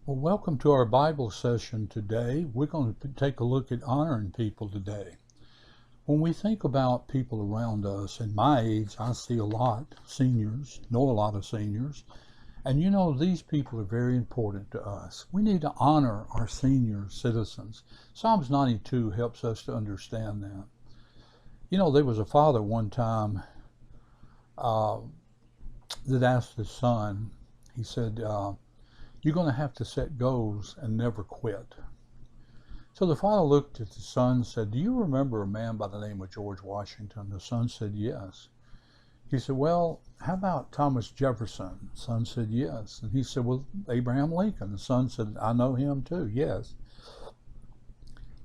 Well, welcome to our Bible session today. We're going to take a look at honoring people today. When we think about people around us, in my age, I see a lot of seniors, know a lot of seniors, and these people are very important to us. We need to honor our senior citizens. Psalms 92 helps us to understand that. There was a father one time uh, that asked his son, he said, you're going to have to set goals and never quit. So the father looked at the son and said, do you remember a man by the name of George Washington? The son said, yes. He said, well, how about Thomas Jefferson? The son said, yes. And he said, well, Abraham Lincoln. The son said, I know him too, yes.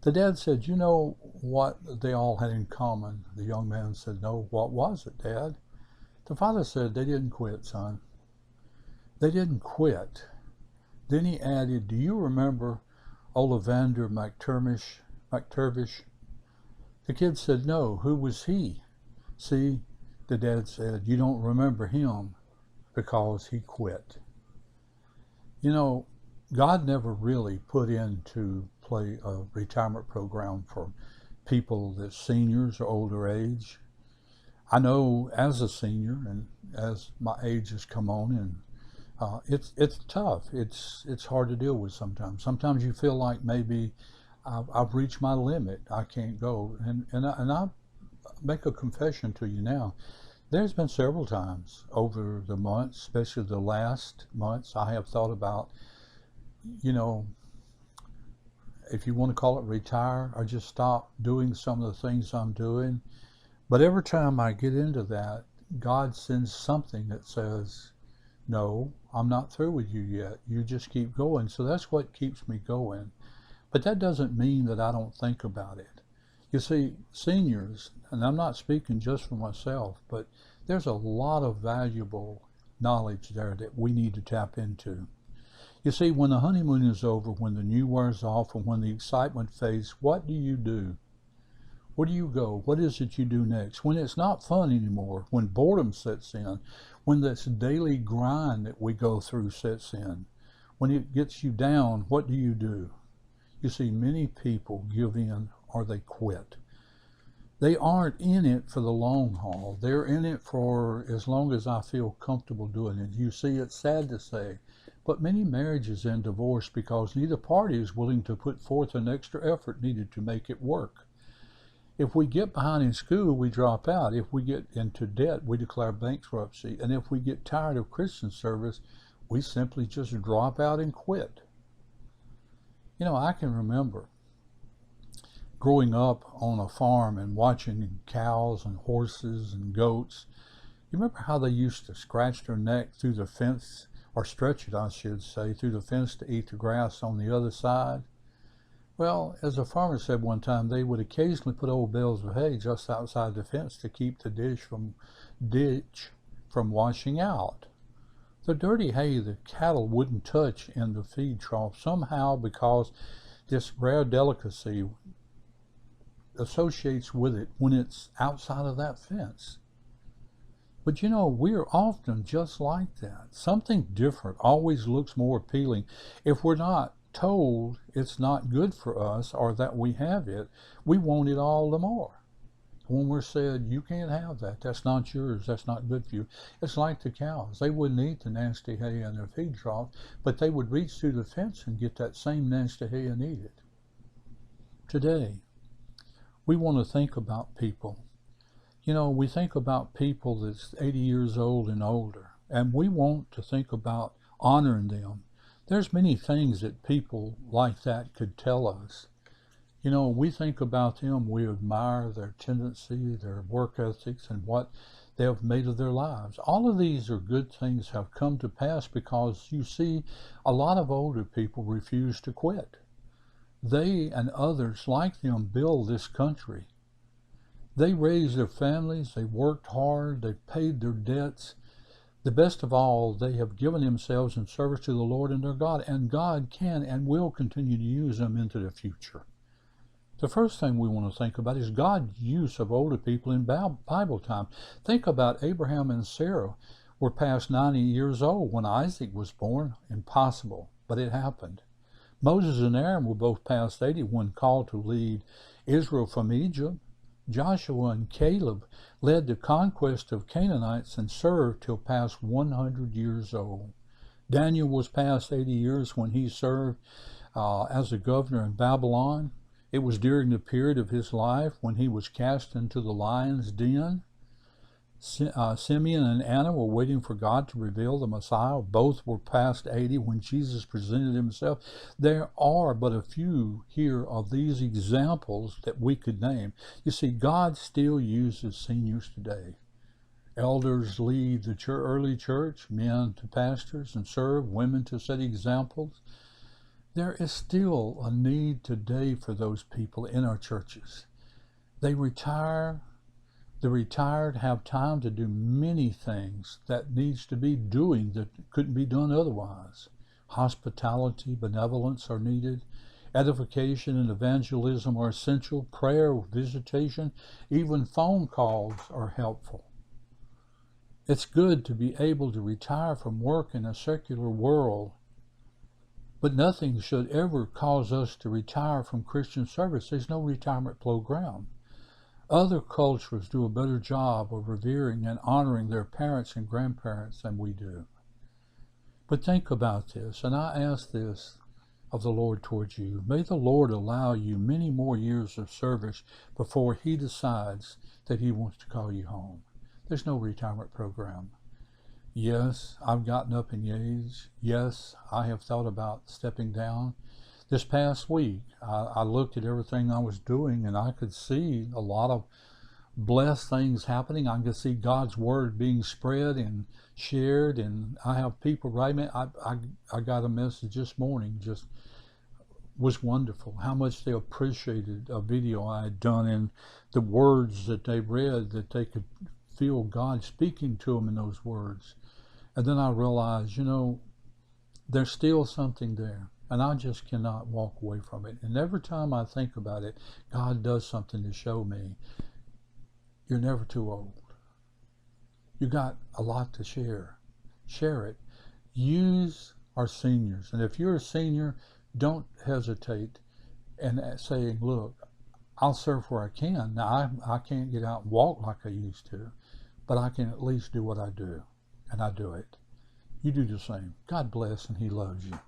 The dad said, you know what they all had in common? The young man said, no, what was it, Dad? The father said, they didn't quit, son. They didn't quit. Then he added, do you remember Ollivander McTavish? The kid said, no, who was he? See, the dad said, you don't remember him because he quit. God never really put into play a retirement program for people that's seniors or older age. I know as a senior and as my age has come on, and it's tough. It's hard to deal with sometimes. Sometimes you feel like maybe I've reached my limit. I can't go. And I make a confession to you now. There's been several times over the months, especially the last months, I have thought about, if you want to call it retire or just stop doing some of the things I'm doing. But every time I get into that, God sends something that says, no, I'm not through with you yet. You just keep going. So that's what keeps me going. But that doesn't mean that I don't think about it. You see, seniors, and I'm not speaking just for myself, but there's a lot of valuable knowledge there that we need to tap into. You see, when the honeymoon is over, when the new wears off, and when the excitement fades, what do you do? Where do you go? What is it you do next? When it's not fun anymore, when boredom sets in, when this daily grind that we go through sets in, when it gets you down, what do you do? You see, many people give in or they quit. They aren't in it for the long haul. They're in it for as long as I feel comfortable doing it. You see, it's sad to say, but many marriages end divorce because neither party is willing to put forth an extra effort needed to make it work. If we get behind in school, we drop out. If we get into debt, we declare bankruptcy. And if we get tired of Christian service, we simply just drop out and quit. I can remember growing up on a farm and watching cows and horses and goats. You remember how they used to scratch their neck through the fence, or stretch it, I should say, through the fence to eat the grass on the other side? Well, as a farmer said one time, they would occasionally put old bales of hay just outside the fence to keep the ditch from washing out. The dirty hay the cattle wouldn't touch in the feed trough, somehow because this rare delicacy associates with it when it's outside of that fence. But we're often just like that. Something different always looks more appealing. If we're not told it's not good for us or that we have it, we want it all the more. When we're said, you can't have that, that's not yours, that's not good for you. It's like the cows. They wouldn't eat the nasty hay in their feed trough, but they would reach through the fence and get that same nasty hay and eat it. Today, we want to think about people. We think about people that's 80 years old and older, and we want to think about honoring them. There's many things that people like that could tell us. We think about them, we admire their tendency, their work ethics, and what they have made of their lives. All of these are good things have come to pass because you see, a lot of older people refuse to quit. They and others like them build this country. They raised their families, they worked hard, they paid their debts. The best of all, they have given themselves in service to the Lord and their God, and God can and will continue to use them into the future. The first thing we want to think about is God's use of older people in Bible time. Think about Abraham and Sarah were past 90 years old when Isaac was born. Impossible. but it happened. Moses and Aaron were both past 80 when called to lead Israel from Egypt. Joshua and Caleb led the conquest of Canaanites and served till past 100 years old. Daniel was past 80 years when he served as a governor in Babylon. It was during the period of his life when he was cast into the lion's den. Simeon and Anna were waiting for God to reveal the Messiah. Both were past 80 when Jesus presented himself. There are but a few here of these examples that we could name. You see, God still uses seniors today. Elders lead the early church, men to pastors and serve, women to set examples. There is still a need today for those people in our churches. They retire. The retired have time to do many things that needs to be doing that couldn't be done otherwise. Hospitality, benevolence are needed. Edification and evangelism are essential. Prayer, visitation, even phone calls are helpful. It's good to be able to retire from work in a secular world, but nothing should ever cause us to retire from Christian service. There's no retirement program. Other cultures do a better job of revering and honoring their parents and grandparents than we do. But think about this, and I ask this of the Lord towards you. May the Lord allow you many more years of service before he decides that he wants to call you home. There's no retirement program. Yes, I've gotten up in age. Yes, I have thought about stepping down. This past week, I looked at everything I was doing, and I could see a lot of blessed things happening. I could see God's word being spread and shared, and I have people write me. I got a message this morning, just was wonderful, how much they appreciated a video I had done and the words that they read, that they could feel God speaking to them in those words. And then I realized, there's still something there. And I just cannot walk away from it. And every time I think about it, God does something to show me you're never too old. You got a lot to share. Share it. Use our seniors. And if you're a senior, don't hesitate in saying, look, I'll serve where I can. Now, I can't get out and walk like I used to, but I can at least do what I do. And I do it. You do the same. God bless, and he loves you.